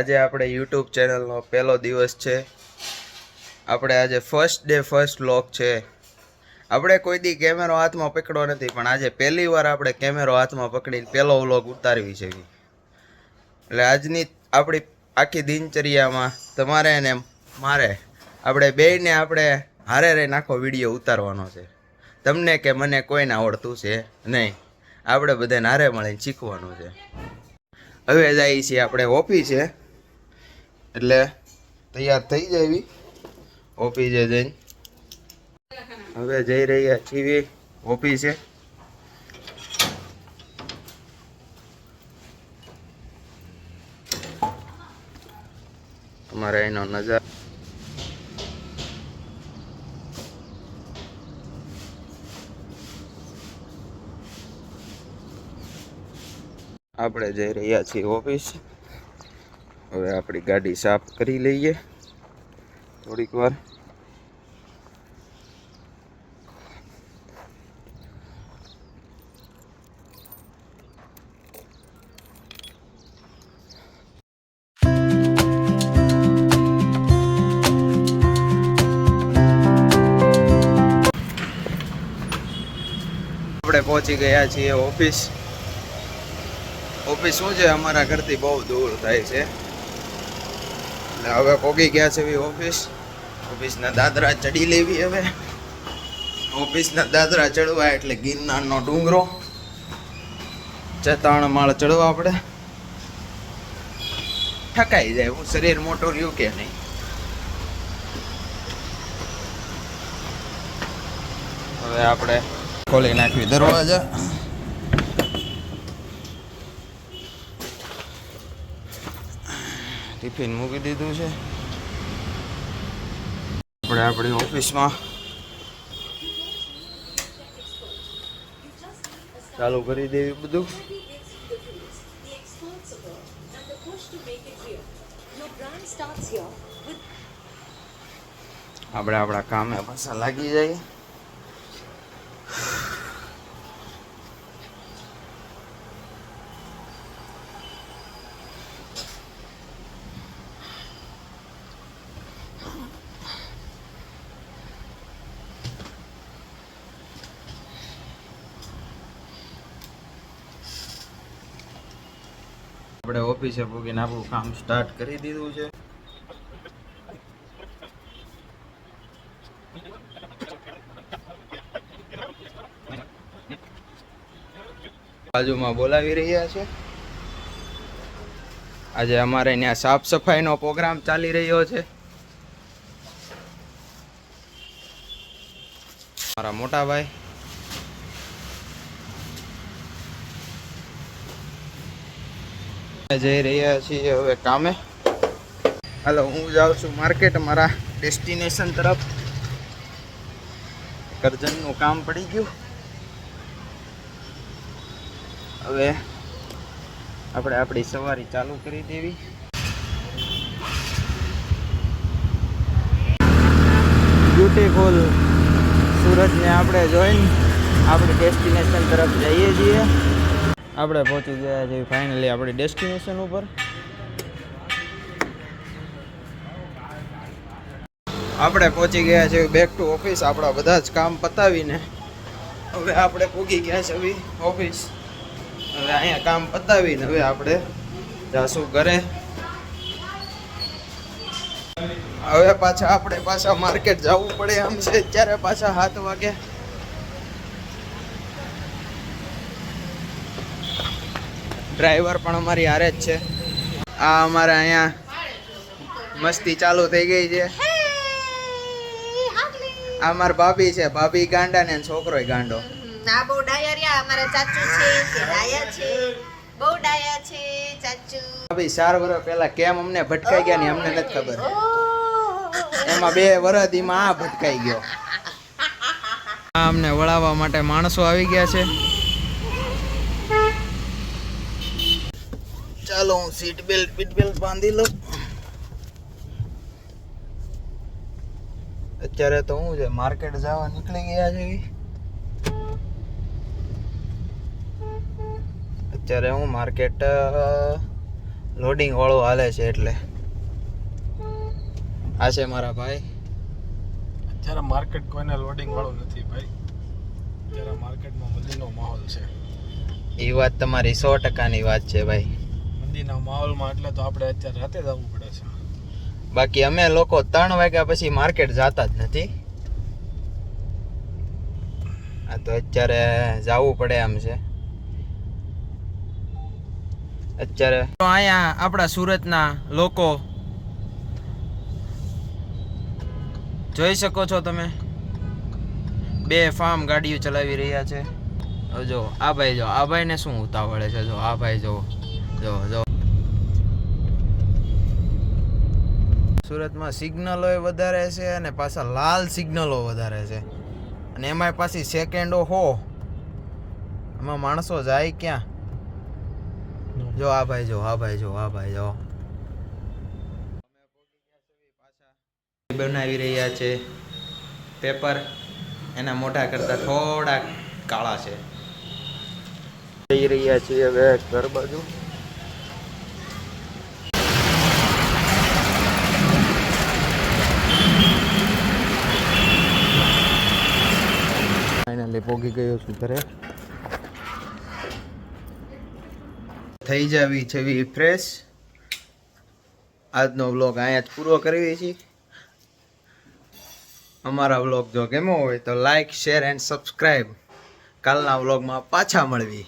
આજે આપણે યુટ્યુબ ચેનલનો પહેલો દિવસ છે. આપણે આજે ફર્સ્ટ ડે ફર્સ્ટ વ્લોગ છે. આપણે કોઈ દી કેમેરો હાથમાં પકડ્યો નથી, પણ આજે પહેલી વાર આપણે કેમેરો હાથમાં પકડીને પહેલો વ્લોગ ઉતારવી છે. એટલે આજની આપણી આખી દિનચર્યામાં તમારે ને મારે આપણે બેયને આપણે હારે રહીને આખો વિડીયો ઉતારવાનો છે. તમને કે મને કોઈને આવડતું છે નહીં, આપણે બધાને હારે મળીને શીખવાનું છે. હવે જઈએ છીએ આપણે ઓફિસે, એટલે તૈયાર થઈ જાવી ઓફિસે જઈને. હવે જઈ રહ્યા છીએ ઓફિસે. અમારે એનો નજારો આપણે જઈ રહ્યા છીએ ઓફિસ. હવે આપણી ગાડી સાફ કરી લઈએ થોડીક વાર. આપણે પહોંચી ગયા છીએ ઓફિસ. ઓફિસ શું છે, અમારા ઘરથી બહુ દૂર થાય છે. એટલે હવે પહોંચી ગયા છે ઓફિસ. ઓફિસના દાદરા ચડી લેવી. હવે ઓફિસના દાદરા ચડવા એટલે ગિરનારનો ડુંગરો 57 માળ ચડવા. આપણે થકાઈ જાય, હું શરીર મોટું રહ્યું કે નહીં. હવે આપણે ખોલી નાખવી દરવાજા. ટિફિન મૂકી દીધું છે. આપણે આપણી ઓફિસમાં ચાલુ કરી દેવી બધું. આપણે આપણા કામે પાછા લાગી જાય. આપણે ઓફિસે પૂગીને આપણું કામ સ્ટાર્ટ કરી દીધું છે. બાજુમાં બોલાવી રહ્યા છે. આજે અમારે ત્યાં સાફ સફાઈનો પ્રોગ્રામ ચાલી રહ્યો છે. મારા મોટા ભાઈ જઈ રહ્યા છીએ હવે કામે. હાલો, હું જાઉં છું માર્કેટ મારા ડેસ્ટિનેશન તરફ. કરજણનું કામ પડી ગયું. હવે આપણે આપણી સવારી ચાલુ કરી દેવી. બ્યુટીફુલ સુરતને આપણે જોઈને આપણી ડેસ્ટિનેશન તરફ જઈએ છીએ. આપણે પહોંચી ગયા છીએ ફાઇનલી આપણી ડેસ્ટિનેશન ઉપર. આપણે પહોંચી ગયા છીએ બેક ટુ ઓફિસ. આપણા બધા જ કામ પતાવીને હવે આપણે પહોંચી ગયા છે ઓફિસ. હવે અહીંયા કામ પતાવીને હવે આપણે જાશું ઘરે. હવે આપણે પાછા માર્કેટ જવું પડે એમ છે. અત્યારે પાછા 7 વાગે. ડ્રાઈવર પણ અમારી હારે જ છે. આ અમારે અહીંયા મસ્તી ચાલુ થઈ ગઈ છે. આ મારા ભાભી છે. ભાભી ગાંડા ને છોકરોય ગાંડો. ના બહુ ડાયા રહ્યા. અમારા ચાચુ છે કે ડાયા છે, બહુ ડાયા છે ચાચુ. ભાભી 4 વર્ષ પહેલા કેમ અમને ભટકાઈ ગયા ને અમને નથી ખબર. એમાં 2 વર્ષ દીમાં આ ભટકાઈ ગયો. આ અમને વળાવવા માટે માણસો આવી ગયા છે. ચાલો હું સીટ બેલ્ટ બાંધી લઉં. અત્યારે તો હું છે માર્કેટ જવા નીકળી ગયા છે. અત્યારે હું માર્કેટ લોડિંગ વાળું હાલે છે એટલે. આ છે મારા ભાઈ. અત્યારે માર્કેટ કોઈને લોડિંગ વાળું નથી ભાઈ. અત્યારે માર્કેટમાં મંદીનો માહોલ છે. એ વાત તમારી 100%ની વાત છે ભાઈ. મંદીના માહોલમાં એટલે તો આપણે અત્યારે રાતે જ આવવું પડે છે. બાકી અમે લોકો 3 વાગ્યા પછી માર્કેટ જતા જ નથી. આ તો અત્યારે જવું પડે એમ છે. અત્યારે તો અહીંયા આપણા સુરતના લોકો જોઈ શકો છો તમે, બે ફાર્મ ગાડીઓ ચલાવી રહ્યા છે. જો આ ભાઈ, જો આ ભાઈને શું ઉતાવળે છે. જો આ ભાઈ, જો જો જો સુરતમાં સિગ્નલો વધારે છે અને પાછા લાલ સિગ્નલો વધારે છે, અને એમાંય પાછી સેકન્ડો હો. એમાં માણસો જાય ક્યાં? જો આ ભાઈ, જો આ ભાઈ, જો આ ભાઈ, જો બનાવી રહ્યા છે પેપર. એના મોઢા કરતા થોડા કાળા છે. જઈ રહ્યા છીએ હવે ઘર બાજુ. ફાઇનલી પોગી ગયો છું ઘરે. થઈ જાવી છે ફ્રેશ. આજનો વ્લોગ અહીંયા જ પૂરો કરીએ છીએ. અમારા વ્લોગ જો ગમ્યો હોય તો લાઈક, શેર એન્ડ સબસ્ક્રાઈબ. કાલના વ્લોગમાં પાછા મળવી.